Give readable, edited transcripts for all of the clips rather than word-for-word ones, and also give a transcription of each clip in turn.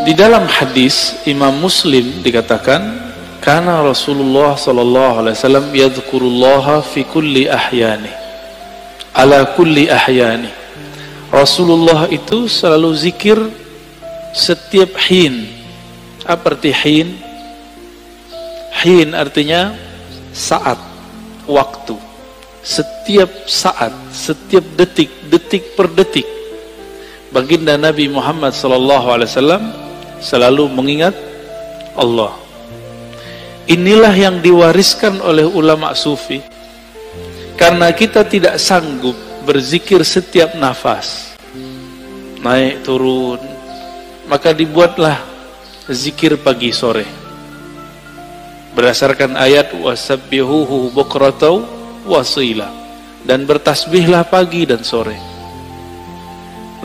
Di dalam hadis Imam Muslim dikatakan, karena Rasulullah sallallahu alaihi wasallam yadhkurullaha fi kulli ahyani, ala kulli ahyani. Rasulullah itu selalu zikir setiap hin. Apa arti hin? Hin artinya saat, waktu. Setiap saat, setiap detik, detik per detik. Baginda Nabi Muhammad sallallahu alaihi wasallam selalu mengingat Allah. Inilah yang diwariskan oleh ulama sufi. Karena kita tidak sanggup berzikir setiap nafas, naik turun, maka dibuatlah zikir pagi sore berdasarkan ayat wasabbihuhu bukratan wasila, dan bertasbihlah pagi dan sore.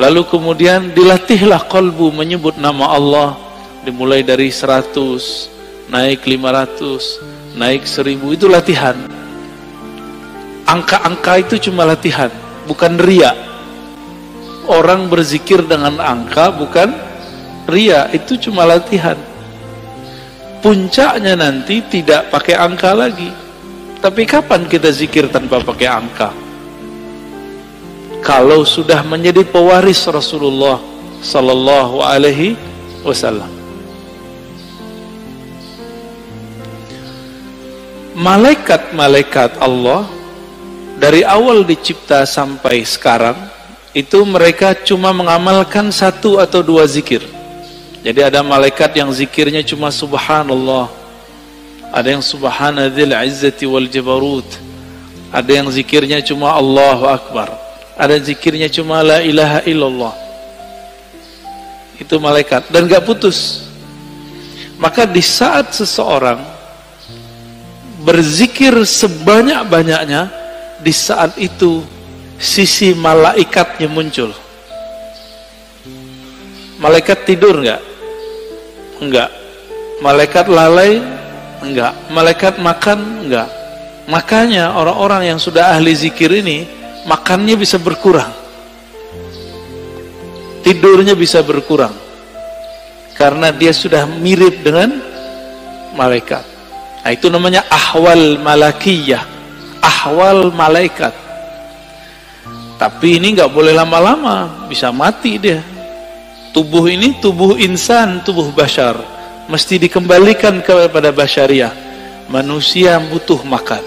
Lalu kemudian dilatihlah qalbu menyebut nama Allah, dimulai dari 100, naik 500, naik 1000, itu latihan. Angka-angka itu cuma latihan, bukan ria. Orang berzikir dengan angka bukan ria, itu cuma latihan. Puncaknya nanti tidak pakai angka lagi. Tapi kapan kita zikir tanpa pakai angka? Kalau sudah menjadi pewaris Rasulullah sallallahu alaihi wasallam. Malaikat-malaikat Allah dari awal dicipta sampai sekarang itu mereka cuma mengamalkan 1 atau 2 zikir. Jadi ada malaikat yang zikirnya cuma subhanallah, ada yang subhanadzil izzati wal jabarut, ada yang zikirnya cuma Allahu akbar, ada zikirnya cuma la ilaha illallah. Itu malaikat dan gak putus. Maka di saat seseorang berzikir sebanyak-banyaknya, di saat itu sisi malaikatnya muncul. Malaikat tidur enggak? Enggak. Malaikat lalai? Enggak. Malaikat makan? Enggak. Makanya orang-orang yang sudah ahli zikir ini makannya bisa berkurang, tidurnya bisa berkurang, karena dia sudah mirip dengan malaikat. Nah, itu namanya ahwal malakiyah, ahwal malaikat. Tapi ini nggak boleh lama-lama, bisa mati dia. Tubuh ini tubuh insan, tubuh bashar, mesti dikembalikan kepada basyariah. Manusia butuh makan,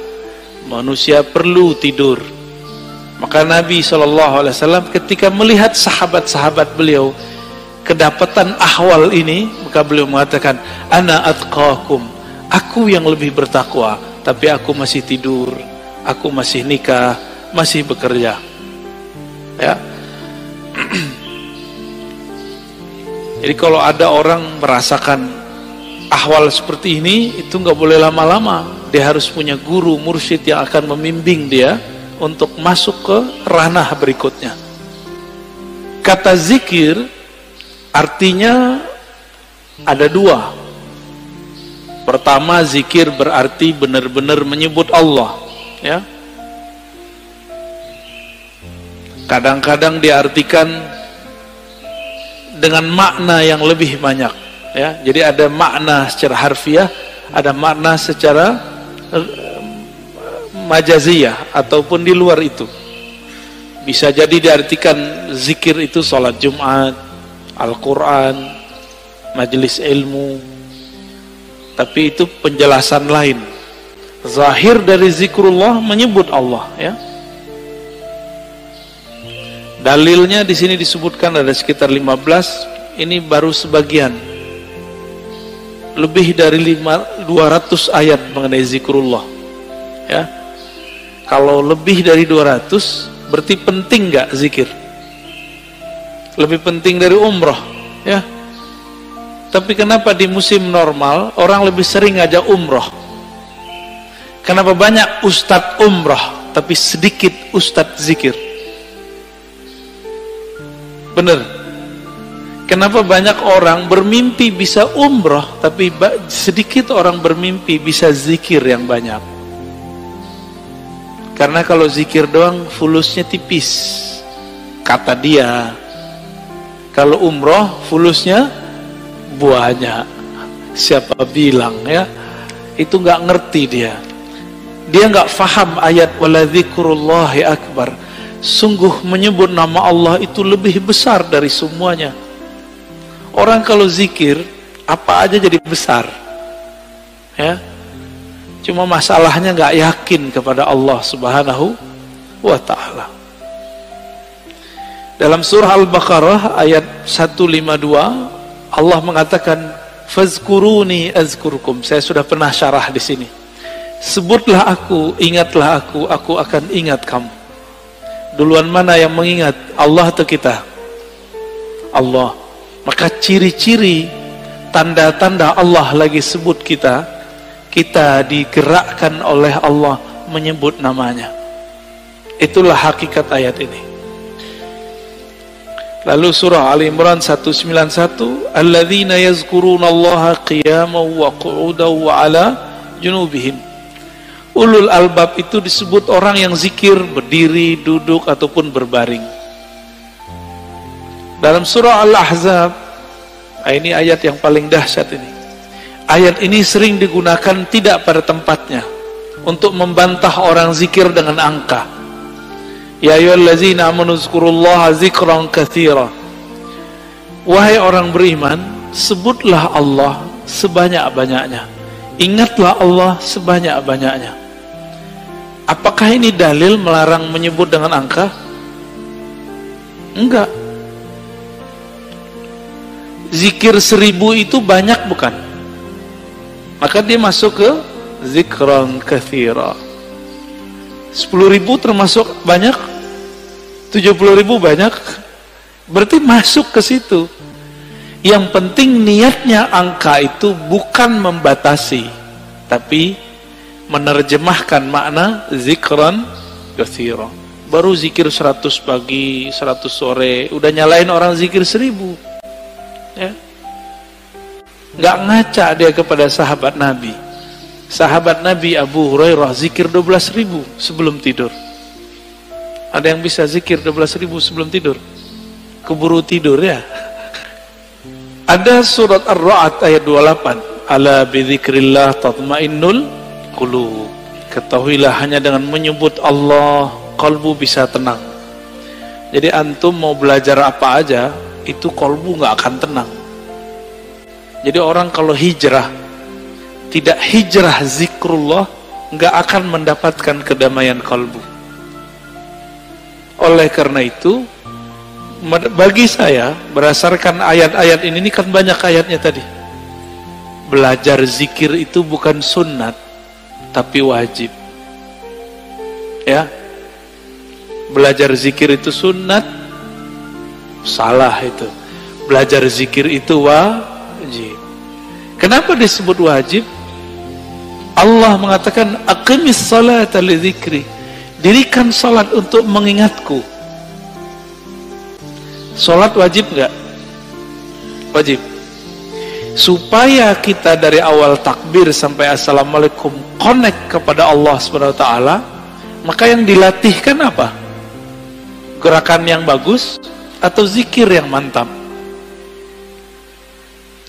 manusia perlu tidur. Maka Nabi SAW ketika melihat sahabat-sahabat beliau kedapatan ahwal ini, maka beliau mengatakan, ana atqakum, aku yang lebih bertakwa, tapi aku masih tidur, aku masih nikah, masih bekerja. Ya. Jadi kalau ada orang merasakan ahwal seperti ini, itu nggak boleh lama-lama. Dia harus punya guru, mursyid yang akan membimbing dia untuk masuk ke ranah berikutnya. Kata zikir artinya ada 2. Pertama, zikir berarti benar-benar menyebut Allah, ya. Kadang-kadang diartikan dengan makna yang lebih banyak, ya. Jadi ada makna secara harfiah, ada makna secara majaziyah ataupun di luar itu. Bisa jadi diartikan zikir itu salat Jumat, Al-Quran, majelis ilmu. Tapi itu penjelasan lain. Zahir dari zikrullah menyebut Allah, ya. Dalilnya di sini disebutkan ada sekitar 15. Ini baru sebagian. Lebih dari 200 ayat mengenai zikrullah, ya. Kalau lebih dari 200 berarti penting gak zikir? Lebih penting dari umroh, ya. Tapi kenapa di musim normal orang lebih sering ngajak umroh? Kenapa banyak ustadz umroh tapi sedikit ustadz zikir? Bener. Kenapa banyak orang bermimpi bisa umroh tapi sedikit orang bermimpi bisa zikir yang banyak? Karena kalau zikir doang fulusnya tipis, kata dia. Kalau umroh fulusnya buahnya. Siapa bilang ya? Itu nggak ngerti dia. Dia nggak faham ayat waladzikrullahi akbar. Sungguh menyebut nama Allah itu lebih besar dari semuanya. Orang kalau zikir apa aja jadi besar, ya. Cuma masalahnya nggak yakin kepada Allah Subhanahu wa Ta'ala. Dalam surah Al-Baqarah ayat 152 Allah mengatakan fazkuruni azkurkum. Saya sudah pernah syarah di sini. Sebutlah aku, ingatlah aku akan ingat kamu. Duluan mana yang mengingat? Allah atau kita? Allah. Maka ciri-ciri tanda-tanda Allah lagi sebut kita digerakkan oleh Allah menyebut namanya. Itulah hakikat ayat ini. Lalu surah Ali Imran 191, alladzina yazkurunallaha qiyaman wa qu'udan wa 'ala junubihim. Ulul albab itu disebut orang yang zikir berdiri, duduk ataupun berbaring. Dalam surah Al-Ahzab, ini ayat yang paling dahsyat ini. Ayat ini sering digunakan tidak pada tempatnya untuk membantah orang zikir dengan angka. Ya ayyuhallazina amanu zkurullaha zikran katsira. Wahai orang beriman, sebutlah Allah sebanyak-banyaknya. Ingatlah Allah sebanyak-banyaknya. Apakah ini dalil melarang menyebut dengan angka? Enggak. Zikir 1000 itu banyak bukan? Maka dia masuk ke zikran katsira. 10.000 termasuk banyak? 70.000 banyak? Berarti masuk ke situ. Yang penting niatnya angka itu bukan membatasi, tapi menerjemahkan makna zikran katsira. Baru zikir 100 pagi, 100 sore, udah nyalain orang zikir 1000. Ya. Nggak ngaca dia kepada sahabat Nabi. Sahabat Nabi Abu Hurairah zikir 12.000 sebelum tidur. Ada yang bisa zikir 12.000 sebelum tidur? Keburu tidur ya. Ada surat Ar-Ra'd ayat 28. Ala bidzikrillah tatmainnul qulub. Ketahuilah hanya dengan menyebut Allah kalbu bisa tenang. Jadi antum mau belajar apa aja, itu kalbu nggak akan tenang. Jadi orang kalau hijrah, tidak hijrah zikrullah, nggak akan mendapatkan kedamaian kalbu. Oleh karena itu, bagi saya, berdasarkan ayat-ayat ini kan banyak ayatnya tadi. Belajar zikir itu bukan sunnat, tapi wajib. Ya, belajar zikir itu sunnat, salah itu. Belajar zikir itu wajib. Kenapa disebut wajib? Allah mengatakan aqimis salata li dzikri. Dirikan salat untuk mengingatku. Salat wajib enggak? Wajib. Supaya kita dari awal takbir sampai assalamualaikum connect kepada Allah Subhanahu wa taala, maka yang dilatihkan apa? Gerakan yang bagus atau zikir yang mantap?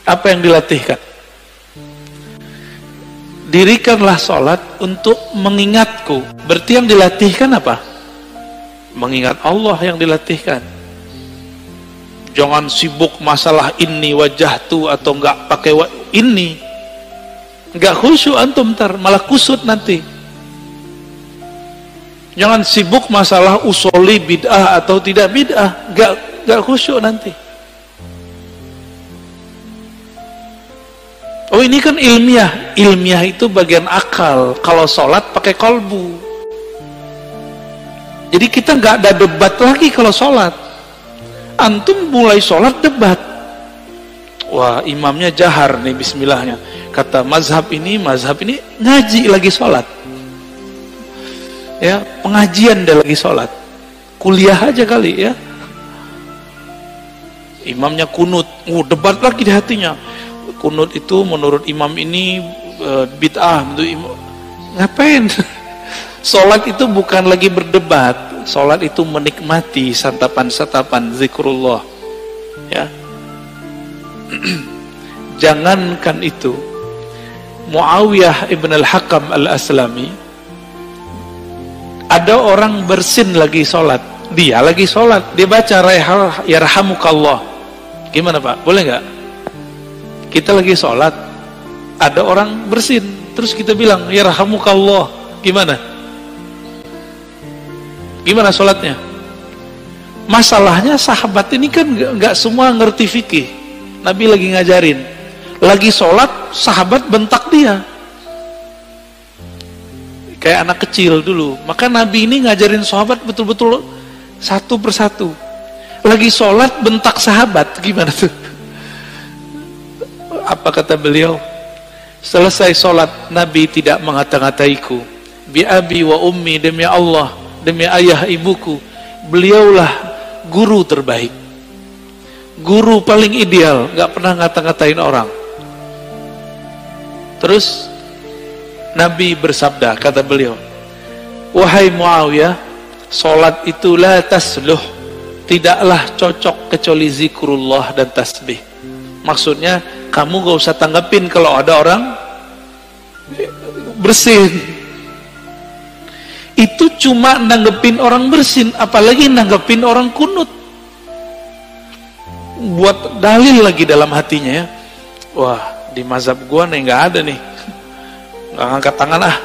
Apa yang dilatihkan? Dirikanlah sholat untuk mengingatku. Berarti yang dilatihkan apa? Mengingat Allah yang dilatihkan. Jangan sibuk masalah ini wajahtu atau enggak pakai ini. Enggak khusyuk antum ntar, malah kusut nanti. Jangan sibuk masalah usoli bid'ah atau tidak bid'ah, enggak khusyuk nanti. Oh ini kan ilmiah. Ilmiah itu bagian akal. Kalau sholat pakai kolbu. Jadi kita nggak ada debat lagi kalau sholat. Antum mulai sholat debat. Wah imamnya jahar nih bismillahnya. Kata mazhab ini ngaji lagi sholat. Ya pengajian dia lagi sholat. Kuliah aja kali ya. Imamnya kunut. Debat lagi di hatinya. Kunut itu menurut imam ini bid'ah. Ngapain? Sholat itu bukan lagi berdebat. Sholat itu menikmati santapan-santapan zikrullah. Ya. Jangankan itu, Muawiyah ibn al-Hakam al-Aslami, ada orang bersin lagi sholat, dia lagi sholat, dia baca yarhamukallah. Gimana Pak? Boleh nggak? Kita lagi sholat, ada orang bersin, terus kita bilang yarhamukallah, gimana? Gimana sholatnya? Masalahnya sahabat ini kan nggak semua ngerti fikih. Nabi lagi ngajarin, lagi sholat, sahabat bentak dia kayak anak kecil dulu. Maka Nabi ini ngajarin sahabat betul-betul satu persatu. Lagi sholat bentak sahabat, gimana tuh? Apa kata beliau? Selesai sholat, Nabi tidak mengata-ngataiku, bi abi wa ummi, demi Allah, demi ayah ibuku, beliaulah guru terbaik, guru paling ideal, gak pernah ngata-ngatain orang. Terus Nabi bersabda, kata beliau, wahai Muawiyah, sholat itu la tasluh, tidaklah cocok kecuali zikrullah dan tasbih. Maksudnya kamu gak usah tanggapin kalau ada orang bersin. Itu cuma nanggepin orang bersin, apalagi nanggepin orang kunut. Buat dalil lagi dalam hatinya ya. Wah, di mazhab gua nih nggak ada nih, nggak angkat tangan ah.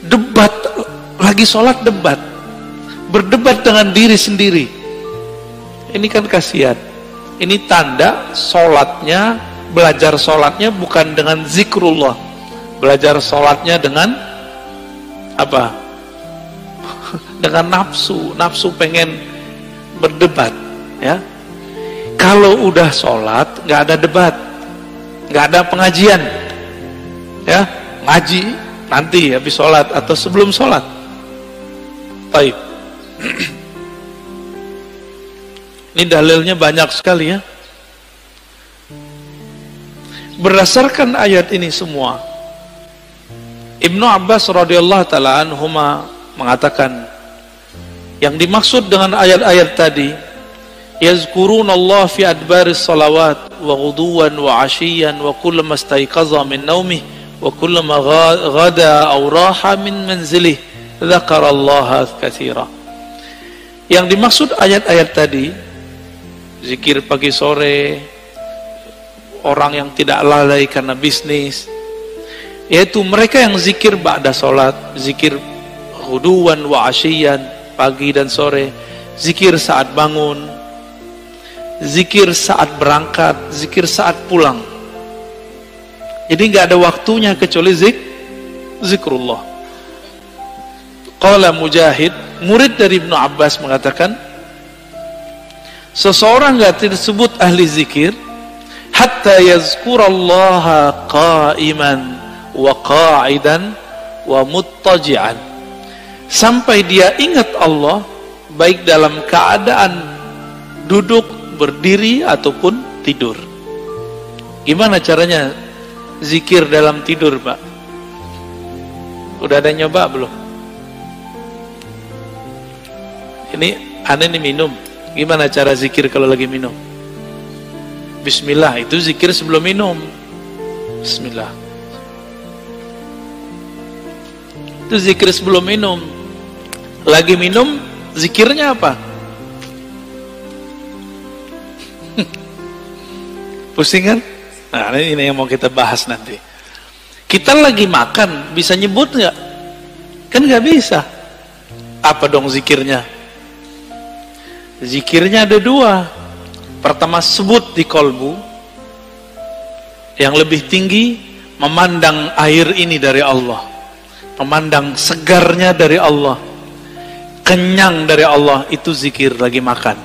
Debat, lagi sholat debat, berdebat dengan diri sendiri. Ini kan kasihan. Ini tanda sholatnya, belajar sholatnya bukan dengan zikrullah, belajar sholatnya dengan apa? Dengan nafsu pengen berdebat, ya. Kalau udah sholat, nggak ada debat, nggak ada pengajian, ya. Ngaji nanti habis sholat atau sebelum sholat. Baik. Ini dalilnya banyak sekali ya. Berdasarkan ayat ini semua, Ibnu Abbas radhiyallahu taala anhuma mengatakan, yang dimaksud dengan ayat-ayat tadi, yazkurunallah fi adbaris salawat wa ghuduwan wa ashiyan wa kullama istayqaza min naumih wa kullama ghada aw raha min manzilih dzakarallaha katsira. Yang dimaksud ayat-ayat tadi, zikir pagi sore, orang yang tidak lalai karena bisnis, yaitu mereka yang zikir ba'da salat, zikir ghuduwan wa ashiyan, pagi dan sore, zikir saat bangun, zikir saat berangkat, zikir saat pulang. Jadi nggak ada waktunya kecuali zikrullah. Qala Mujahid, murid dari Ibnu Abbas, mengatakan, seseorang nggak disebut ahli zikir hatta yazkurallaha qa'iman wa qa'idan wa muttaji'an, sampai dia ingat Allah baik dalam keadaan duduk, berdiri ataupun tidur. Gimana caranya zikir dalam tidur, Pak? Udah ada nyoba belum? Ini aneh nih minum. Gimana cara zikir kalau lagi minum? Bismillah, itu zikir sebelum minum. Bismillah. Itu zikir sebelum minum. Lagi minum, zikirnya apa? Pusing kan? Nah, ini yang mau kita bahas nanti. Kita lagi makan, bisa nyebut nggak? Kan nggak bisa. Apa dong zikirnya? Zikirnya ada dua. Pertama, sebut di kolbu. Yang lebih tinggi, memandang air ini dari Allah, memandang segarnya dari Allah, kenyang dari Allah. Itu zikir lagi makan.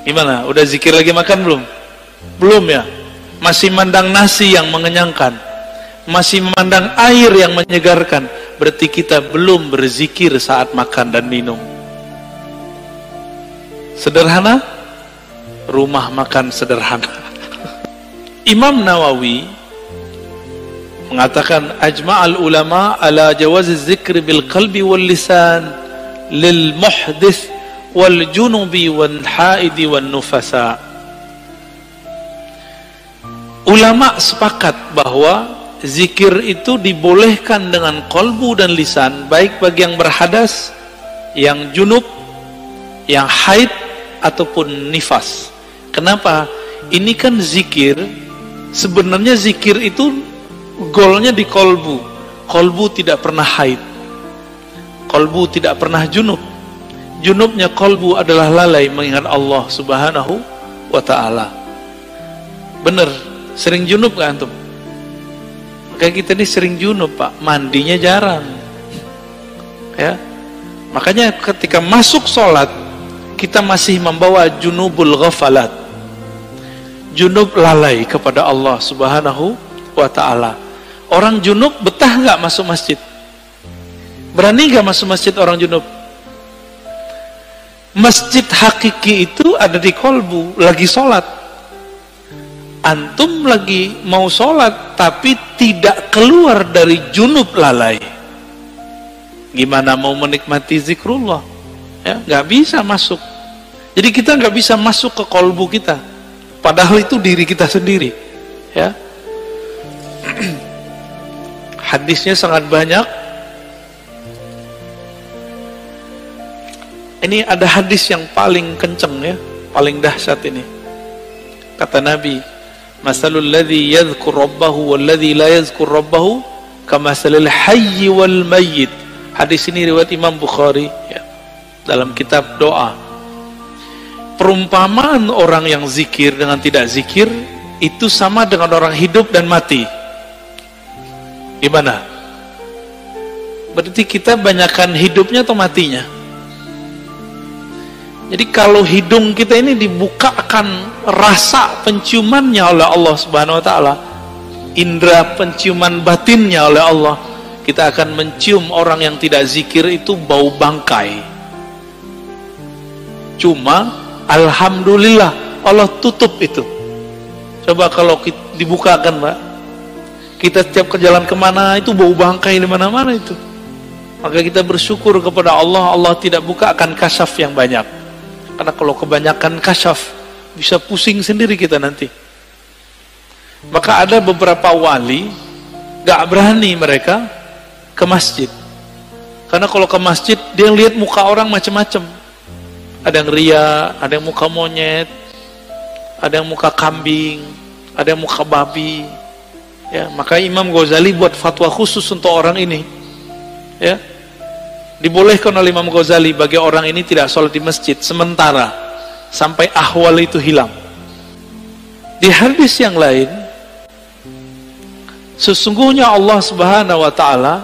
Gimana? Udah zikir lagi makan belum? Belum ya? Masih memandang nasi yang mengenyangkan, masih memandang air yang menyegarkan. Berarti kita belum berzikir saat makan dan minum. Sederhana, rumah makan sederhana. Imam Nawawi mengatakan, ajma'al ulama ala jawaziz zikri bil qalbi wal lisan lil muhdith wal junubi wal haidi wal nufasa. Ulama sepakat bahwa zikir itu dibolehkan dengan kolbu dan lisan, baik bagi yang berhadas, yang junub, yang haid, ataupun nifas. Kenapa? Ini kan zikir, sebenarnya zikir itu golnya di kolbu. Kolbu tidak pernah haid, kolbu tidak pernah junub. Junubnya kolbu adalah lalai mengingat Allah subhanahu wa ta'ala. Bener, sering junub gak antum? Kayak kita ini sering junub Pak, mandinya jarang ya. Makanya ketika masuk sholat, kita masih membawa junubul ghafalat, junub lalai kepada Allah subhanahu wa ta'ala. Orang junub betah gak masuk masjid? Berani gak masuk masjid orang junub? Masjid hakiki itu ada di kolbu, lagi sholat. Antum lagi mau sholat tapi tidak keluar dari junub lalai, gimana mau menikmati zikrullah? Ya, nggak bisa masuk. Jadi kita nggak bisa masuk ke kolbu kita, padahal itu diri kita sendiri ya. Hadisnya sangat banyak. Ini ada hadis yang paling kenceng ya, paling dahsyat ini. Kata Nabi, masalul ladzi yadhkur rabbahu wal ladzi la yadhkur rabbahu kamasalil hayy wal mayyit. Hadis ini riwayat Imam Bukhari ya, dalam kitab doa. Perumpamaan orang yang zikir dengan tidak zikir itu sama dengan orang hidup dan mati. Gimana? Berarti kita banyakkan hidupnya atau matinya? Jadi kalau hidung kita ini dibukakan rasa penciumannya oleh Allah subhanahu wa ta'ala, indera penciuman batinnya oleh Allah, kita akan mencium orang yang tidak zikir itu bau bangkai. Cuma alhamdulillah Allah tutup itu. Coba kalau dibukakan Pak, kita setiap ke jalan kemana itu bau bangkai di mana-mana itu. Maka kita bersyukur kepada Allah, Allah tidak bukakan kasyaf yang banyak. Karena kalau kebanyakan kasyaf bisa pusing sendiri kita nanti. Maka ada beberapa wali gak berani mereka ke masjid, karena kalau ke masjid dia lihat muka orang macam-macam. Ada yang ria, ada yang muka monyet, ada yang muka kambing, ada yang muka babi ya. Maka Imam Ghazali buat fatwa khusus untuk orang ini ya. Dibolehkan oleh Imam Ghazali bagi orang ini tidak sholat di masjid sementara sampai ahwal itu hilang. Di hadis yang lain, sesungguhnya Allah subhanahu wa ta'ala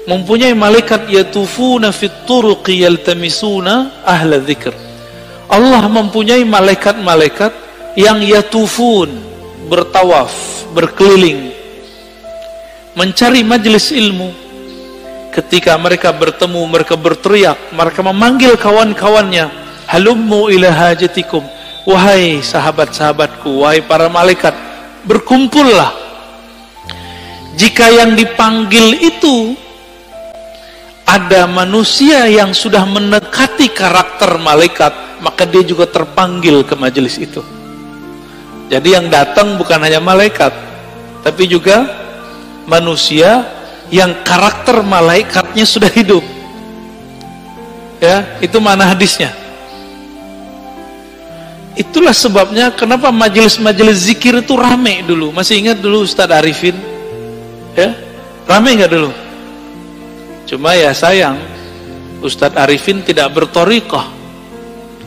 mempunyai malaikat yatufuna fit turuqi yaltamisuna ahla dzikr. Allah mempunyai malaikat-malaikat yang yatufun, bertawaf, berkeliling, mencari majelis ilmu. Ketika mereka bertemu, mereka berteriak, mereka memanggil kawan-kawannya, halummu ila hajatikum, wahai sahabat-sahabatku, wahai para malaikat, berkumpullah. Jika yang dipanggil itu ada manusia yang sudah mendekati karakter malaikat, maka dia juga terpanggil ke majelis itu. Jadi yang datang bukan hanya malaikat, tapi juga manusia yang karakter malaikatnya sudah hidup ya. Itu mana hadisnya. Itulah sebabnya kenapa majelis-majelis zikir itu rame dulu. Masih ingat dulu Ustadz Arifin ya, rame nggak dulu? Cuma ya sayang, Ustadz Arifin tidak berthariqah,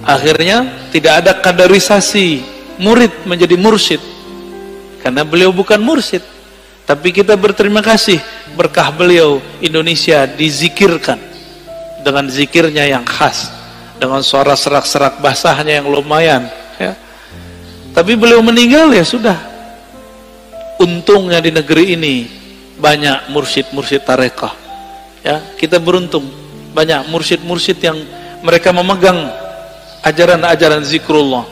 akhirnya tidak ada kaderisasi murid menjadi mursyid karena beliau bukan mursyid. Tapi kita berterima kasih, berkah beliau Indonesia dizikirkan dengan zikirnya yang khas, dengan suara serak-serak basahnya yang lumayan ya. Tapi beliau meninggal ya sudah. Untungnya di negeri ini banyak mursyid-mursyid tarekah ya. Kita beruntung banyak mursyid-mursyid yang mereka memegang ajaran-ajaran zikrullah,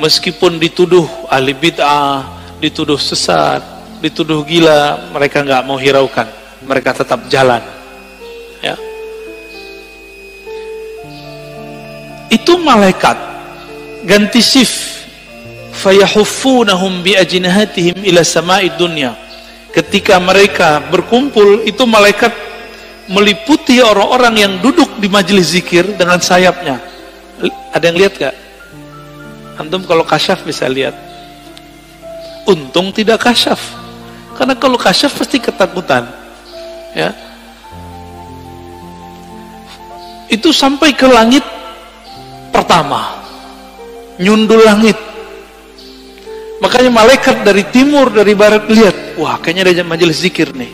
meskipun dituduh ahli bid'ah, dituduh sesat, dituduh gila, mereka nggak mau hiraukan, mereka tetap jalan ya. Itu malaikat ganti shift, fayahuffunahum biajnihatihim ila sama'id dunya. Ketika mereka berkumpul, itu malaikat meliputi orang-orang yang duduk di majelis zikir dengan sayapnya. Ada yang lihat gak? Antum kalau kasyaf bisa lihat. Untung tidak kasyaf, karena kalau kasyaf pasti ketakutan, ya. Itu sampai ke langit pertama, nyundul langit. Makanya malaikat dari timur, dari barat lihat, wah kayaknya ada majelis zikir nih.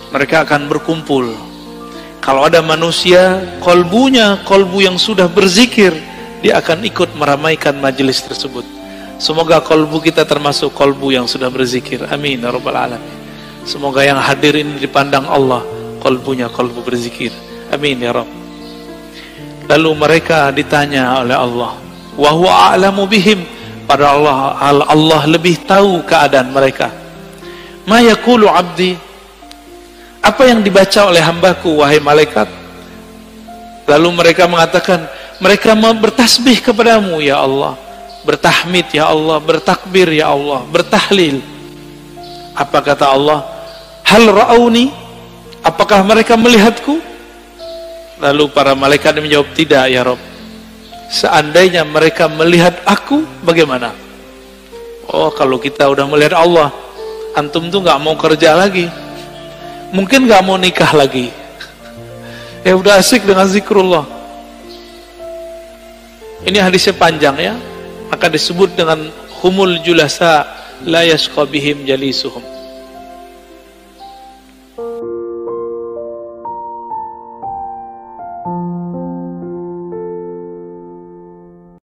Mereka akan berkumpul. Kalau ada manusia, kolbu yang sudah berzikir, dia akan ikut meramaikan majelis tersebut. Semoga kolbu kita termasuk kolbu yang sudah berzikir. Amin ya rabbal alamin. Semoga yang hadir ini dipandang Allah, kolbunya kolbu berzikir. Amin ya rabb. Lalu mereka ditanya oleh Allah, wa huwa a'lamu bihim. Pada Allah lebih tahu keadaan mereka. Ma yaqulu abdi, apa yang dibaca oleh hambaku wahai malaikat? Lalu mereka mengatakan, mereka bertasbih kepadamu ya Allah, bertahmid ya Allah, bertakbir ya Allah, bertahlil. Apa kata Allah? Hal ra'auni, apakah mereka melihatku? Lalu para malaikat menjawab, tidak ya Rabb. Seandainya mereka melihat aku, bagaimana? Oh, kalau kita udah melihat Allah, antum tuh gak mau kerja lagi, mungkin gak mau nikah lagi. Ya udah asik dengan zikrullah. Ini hadisnya panjang ya, maka disebut dengan humul julasa la yashqa bihim jalisuhum.